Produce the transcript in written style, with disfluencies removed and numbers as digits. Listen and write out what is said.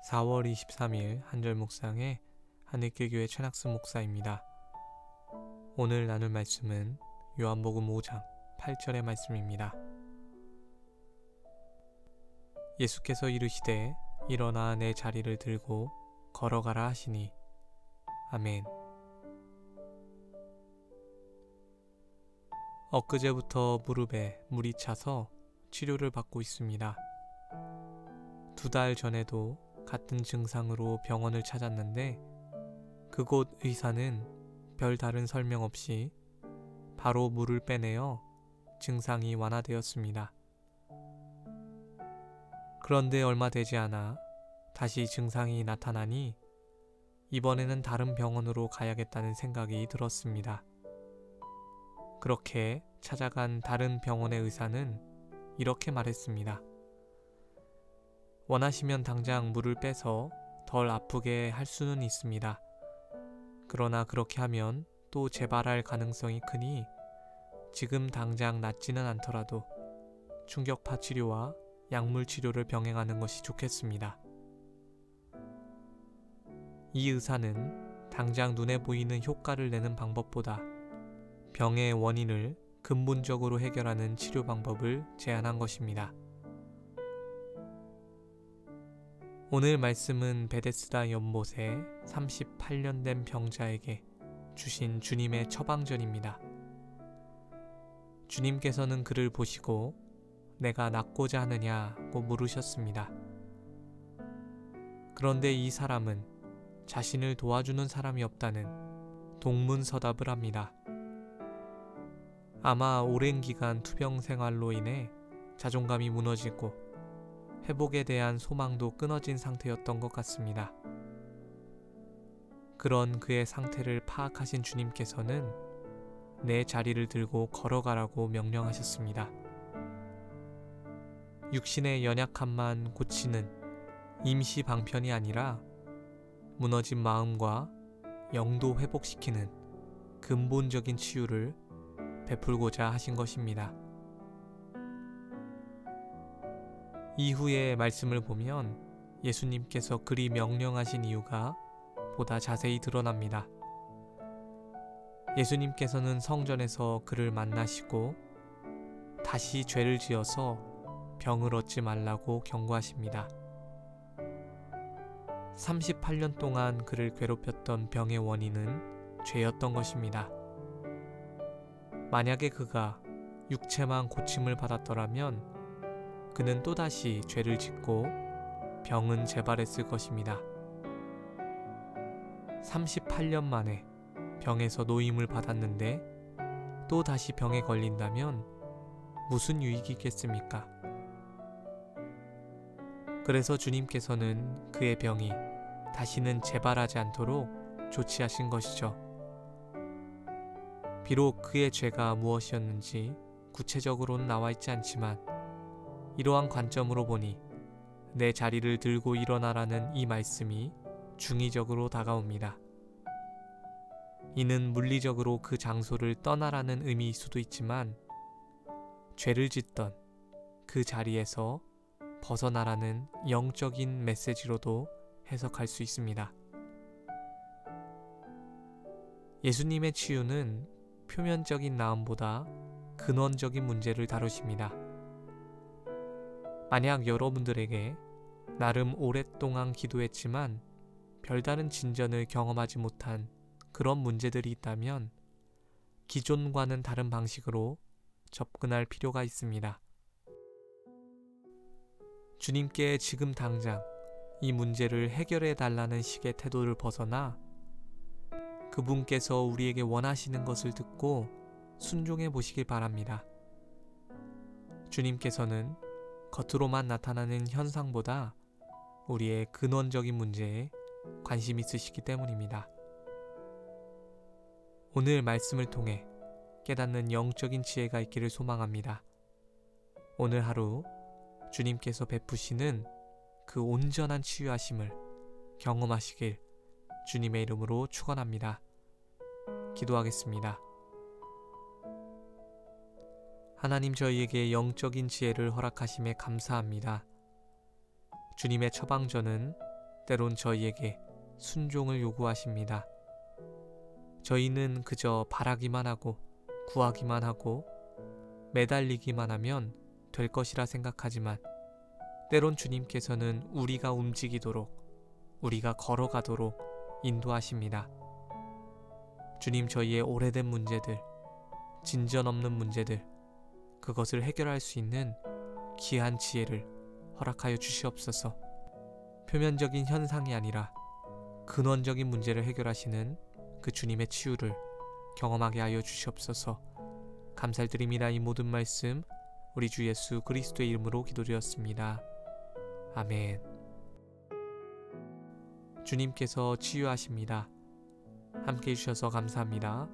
4월 23일 한절 묵상의 하늘길교회 최낙스 목사입니다. 오늘 나눌 말씀은 요한복음 5장 8절의 말씀입니다. 예수께서 이르시되 일어나 내 자리를 들고 걸어가라 하시니 아멘. 엊그제부터 무릎에 물이 차서 치료를 받고 있습니다. 2달 전에도 같은 증상으로 병원을 찾았는데 그곳 의사는 별다른 설명 없이 바로 물을 빼내어 증상이 완화되었습니다. 그런데 얼마 되지 않아 다시 증상이 나타나니 이번에는 다른 병원으로 가야겠다는 생각이 들었습니다. 그렇게 찾아간 다른 병원의 의사는 이렇게 말했습니다. 원하시면 당장 물을 빼서 덜 아프게 할 수는 있습니다. 그러나 그렇게 하면 또 재발할 가능성이 크니 지금 당장 낫지는 않더라도 충격파 치료와 약물 치료를 병행하는 것이 좋겠습니다. 이 의사는 당장 눈에 보이는 효과를 내는 방법보다 병의 원인을 근본적으로 해결하는 치료 방법을 제안한 것입니다. 오늘 말씀은 베데스다 연못에 38년 된 병자에게 주신 주님의 처방전입니다. 주님께서는 그를 보시고 내가 낫고자 하느냐고 물으셨습니다. 그런데 이 사람은 자신을 도와주는 사람이 없다는 동문서답을 합니다. 아마 오랜 기간 투병 생활로 인해 자존감이 무너지고 회복에 대한 소망도 끊어진 상태였던 것 같습니다. 그런 그의 상태를 파악하신 주님께서는 내 자리를 들고 걸어가라고 명령하셨습니다. 육신의 연약함만 고치는 임시 방편이 아니라 무너진 마음과 영도 회복시키는 근본적인 치유를 베풀고자 하신 것입니다. 이후의 말씀을 보면 예수님께서 그리 명령하신 이유가 보다 자세히 드러납니다. 예수님께서는 성전에서 그를 만나시고 다시 죄를 지어서 병을 얻지 말라고 경고하십니다. 38년 동안 그를 괴롭혔던 병의 원인은 죄였던 것입니다. 만약에 그가 육체만 고침을 받았더라면 그는 또다시 죄를 짓고 병은 재발했을 것입니다. 38년 만에 병에서 노임을 받았는데 또 다시 병에 걸린다면 무슨 유익이 있겠습니까? 그래서 주님께서는 그의 병이 다시는 재발하지 않도록 조치하신 것이죠. 비록 그의 죄가 무엇이었는지 구체적으로는 나와 있지 않지만 이러한 관점으로 보니 내 자리를 들고 일어나라는 이 말씀이 중의적으로 다가옵니다. 이는 물리적으로 그 장소를 떠나라는 의미일 수도 있지만 죄를 짓던 그 자리에서 벗어나라는 영적인 메시지로도 해석할 수 있습니다. 예수님의 치유는 표면적인 나음보다 근원적인 문제를 다루십니다. 만약 여러분들에게 나름 오랫동안 기도했지만 별다른 진전을 경험하지 못한 그런 문제들이 있다면 기존과는 다른 방식으로 접근할 필요가 있습니다. 주님께 지금 당장 이 문제를 해결해 달라는 식의 태도를 벗어나 그분께서 우리에게 원하시는 것을 듣고 순종해 보시길 바랍니다. 주님께서는 겉으로만 나타나는 현상보다 우리의 근원적인 문제에 관심 있으시기 때문입니다. 오늘 말씀을 통해 깨닫는 영적인 지혜가 있기를 소망합니다. 오늘 하루 주님께서 베푸시는 그 온전한 치유하심을 경험하시길 주님의 이름으로 축원합니다. 기도하겠습니다. 하나님, 저희에게 영적인 지혜를 허락하심에 감사합니다. 주님의 처방전은 때론 저희에게 순종을 요구하십니다. 저희는 그저 바라기만 하고 구하기만 하고 매달리기만 하면 될 것이라 생각하지만 때론 주님께서는 우리가 움직이도록, 우리가 걸어가도록 인도하십니다. 주님, 저희의 오래된 문제들, 진전 없는 문제들, 그것을 해결할 수 있는 귀한 지혜를 허락하여 주시옵소서. 표면적인 현상이 아니라 근원적인 문제를 해결하시는 그 주님의 치유를 경험하게 하여 주시옵소서. 감사드립니다. 이 모든 말씀 우리 주 예수 그리스도의 이름으로 기도드렸습니다. 아멘. 주님께서 치유하십니다. 함께 해주셔서 감사합니다.